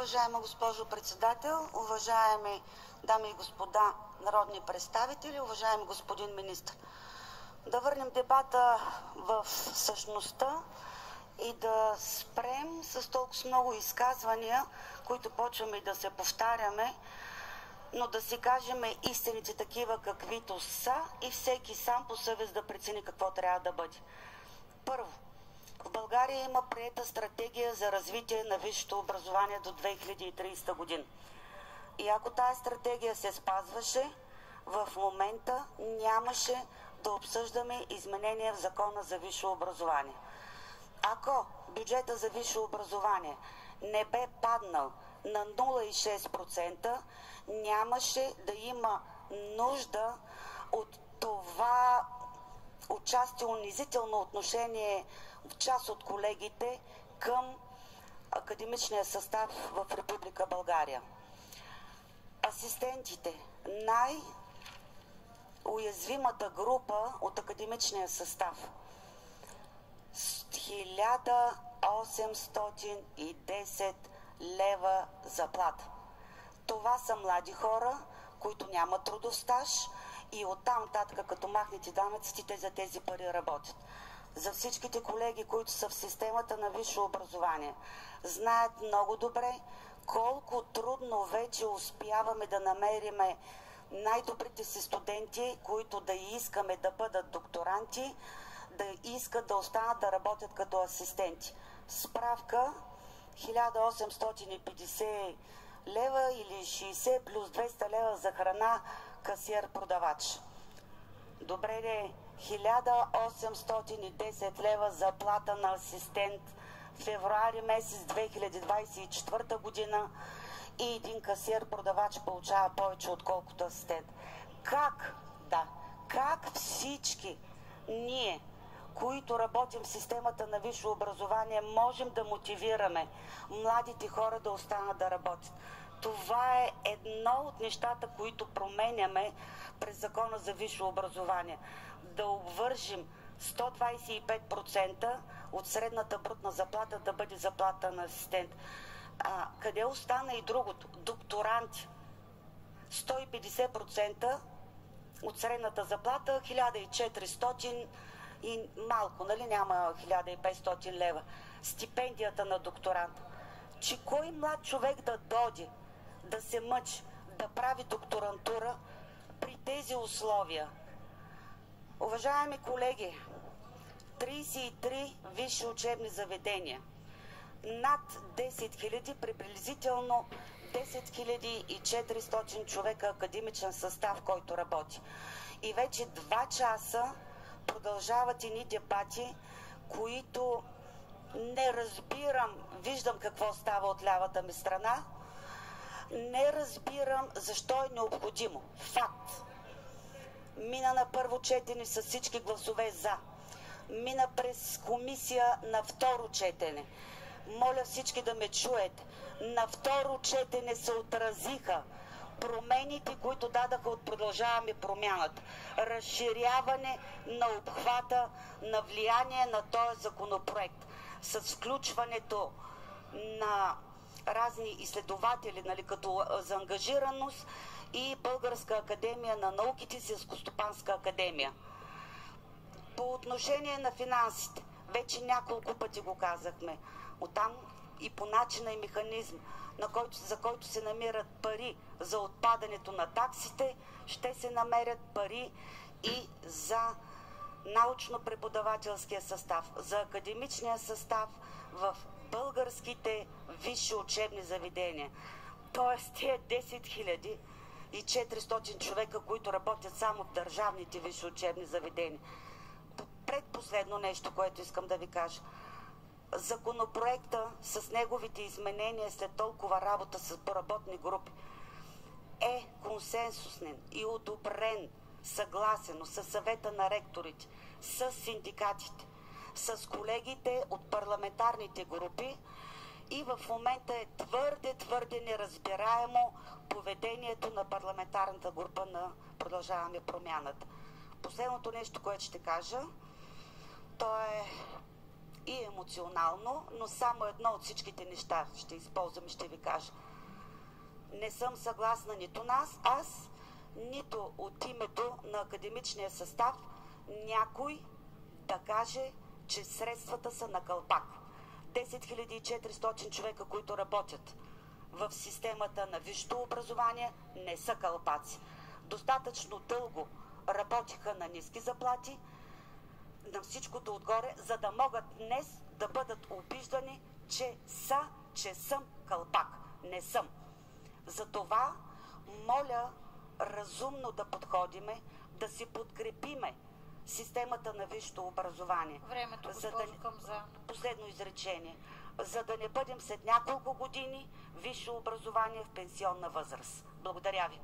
уважаема госпожо председател, уважаеми дами и господа народни представители, уважаеми господин министър. Да върнем дебата в същността и да спрем с толкова много изказвания, които почваме да се повтаряме, но да си кажем истините такива каквито са и всеки сам по съвест да прецени какво трябва да бъде. Първо, в България има приета стратегия за развитие на висшето образование до 2030 година. И ако тази стратегия се спазваше, в момента нямаше да обсъждаме изменения в Закона за висше образование. Ако бюджета за висше образование не бе паднал на 0,6%, нямаше да има нужда от това отчасти унизително отношение в част от колегите към академичния състав в Република България. Асистентите, най-уязвимата група от академичния състав. 1810 лева заплата. Това са млади хора, които нямат трудов стаж и оттам нататък, като махнете данъците, те за тези пари работят. За всичките колеги, които са в системата на висше образование, знаят много добре колко трудно вече успяваме да намериме най-добрите си студенти, които да искаме да бъдат докторанти, да искат да останат да работят като асистенти. Справка: 1850 лева или 60 плюс 200 лева за храна касиер-продавач. Добре ли? 1810 лева заплата на асистент февруари месец 2024 година и един касиер-продавач получава повече отколкото асистент. Как всички ние, които работим в системата на висше образование, можем да мотивираме младите хора да останат да работят? Това е едно от нещата, които променяме през Закона за висше образование. Да обвържим 125% от средната брутна заплата да бъде заплата на асистент. Къде остана и другото? Докторанти. 150% от средната заплата, 1400 и малко, нали, няма 1500 лева. Стипендията на докторант. Че кой млад човек да дойде, да се мъчи, да прави докторантура при тези условия? Уважаеми колеги, 33 висши учебни заведения, над 10 000, приблизително 10 400 човека академичен състав, който работи. И вече 2 часа продължават едни дебати, които не разбирам. Виждам какво става от лявата ми страна. Не разбирам защо е необходимо. Факт. Мина на първо четене с всички гласове за. Мина през комисия на второ четене. Моля всички да ме чуете. На второ четене се отразиха промените, които дадаха от Продължаваме промяната. Разширяване на обхвата на влияние на този законопроект с включването на разни изследователи, нали, като за ангажираност, и Българска академия на науките, Селскостопанска академия. По отношение на финансите, вече няколко пъти го казахме. Оттам и по начина и механизм, за който се намират пари за отпадането на таксите, ще се намерят пари и за научно-преподавателския състав, за академичния състав в българските висши учебни заведения. Тоест тия 10 400 човека, които работят само в държавните висши учебни заведения. Предпоследно нещо, което искам да ви кажа. Законопроекта с неговите изменения след толкова работа с работни групи е консенсуснен и одобрен съгласено с съвета на ректорите, с синдикатите, с колегите от парламентарните групи, и в момента е твърде неразбираемо поведението на парламентарната група на Продължаваме промяната. Последното нещо, което ще кажа, то е и емоционално, но само едно от всичките неща ще използвам и ще ви кажа. Не съм съгласна нито аз, нито от името на академичния състав някой да каже, че средствата са на калпак. 10 400 човека, които работят в системата на висшето образование, не са калпаци. Достатъчно дълго работиха на ниски заплати, на всичкото отгоре, за да могат днес да бъдат обиждани, че съм калпак. Не съм. Затова моля разумно да подходиме, да си подкрепиме системата на висшето образование. Времето, госпожо Хамза. Последно изречение. За да не бъдем след няколко години висше образование в пенсионна възраст. Благодаря ви.